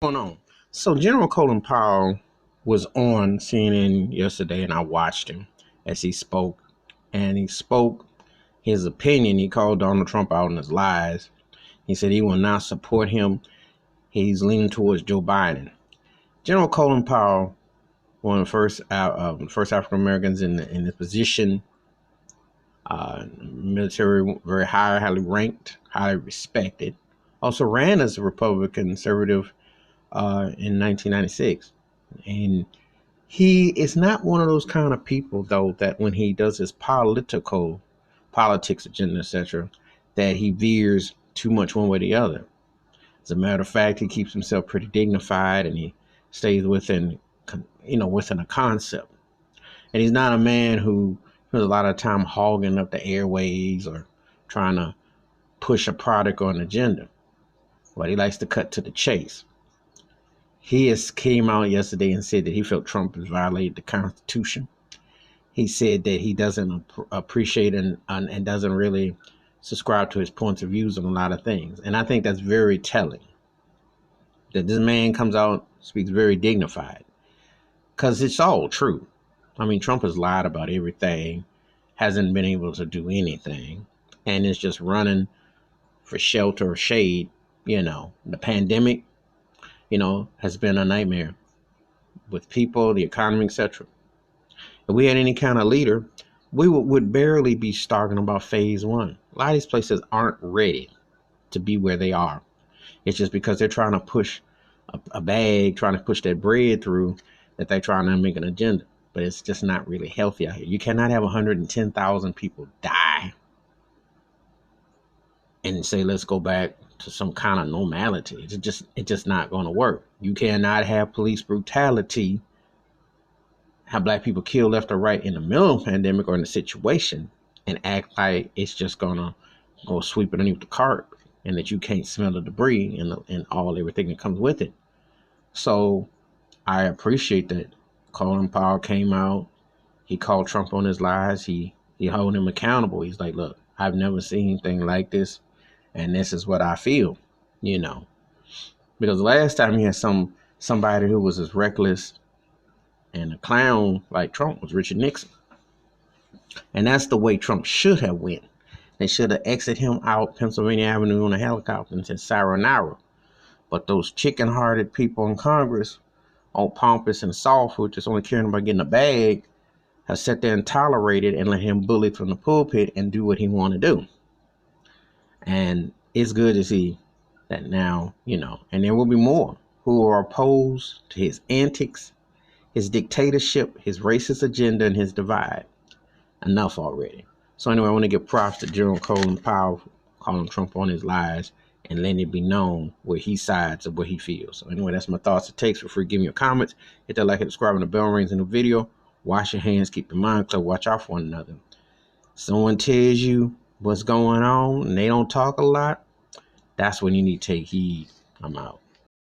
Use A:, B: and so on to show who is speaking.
A: Going on? So General Colin Powell was on CNN yesterday, and I watched him as he spoke. And he spoke his opinion. He called Donald Trump out on his lies. He said he will not support him. He's leaning towards Joe Biden. General Colin Powell, one of the first African Americans in the position, military, very highly ranked, highly respected. Also ran as a Republican conservative in 1996. And he is not one of those kind of people, though, that when he does his politics agenda, etc., that he veers too much one way or the other. As a matter of fact, he keeps himself pretty dignified, and he stays within a concept. And he's not a man who spends a lot of time hogging up the airways or trying to push a product or an agenda. But he likes to cut to the chase. He came out yesterday and said that he felt Trump has violated the Constitution. He said that he doesn't appreciate and doesn't really subscribe to his points of views on a lot of things. And I think that's very telling. That this man comes out, speaks very dignified. Because it's all true. I mean, Trump has lied about everything, hasn't been able to do anything, and is just running for shelter or shade. The pandemic, has been a nightmare with people, the economy, etc. If we had any kind of leader, we would barely be talking about phase one. A lot of these places aren't ready to be where they are. It's just because they're trying to push a bag, trying to push that bread through, that they're trying to make an agenda. But it's just not really healthy out here. You cannot have 110,000 people die and say, let's go back to some kind of normality. It's just not going to work. You cannot have police brutality, have black people killed left or right in the middle of the pandemic or in a situation, and act like it's just going to go sweep it underneath the carpet and that you can't smell the debris and everything that comes with it. So I appreciate that Colin Powell came out. He called Trump on his lies. He held him accountable. He's like, look, I've never seen anything like this, and this is what I feel, Because last time he had somebody who was as reckless and a clown like Trump was Richard Nixon. And that's the way Trump should have went. They should have exited him out Pennsylvania Avenue on a helicopter and said sayonara. But those chicken-hearted people in Congress, all pompous and soft, who just only caring about getting a bag, have sat there and tolerated and let him bully from the pulpit and do what he want to do. And it's good to see that now, and there will be more who are opposed to his antics, his dictatorship, his racist agenda, and his divide. Enough already. So anyway, I want to give props to General Colin Powell calling Trump on his lies and letting it be known where he sides of what he feels. So anyway, that's my thoughts and takes. Feel free to give me your comments. Hit that like and subscribe, and the bell rings in the video. Wash your hands, keep your mind clear, watch out for one another. Someone tells you what's going on and they don't talk a lot, that's when you need to take heed. I'm out.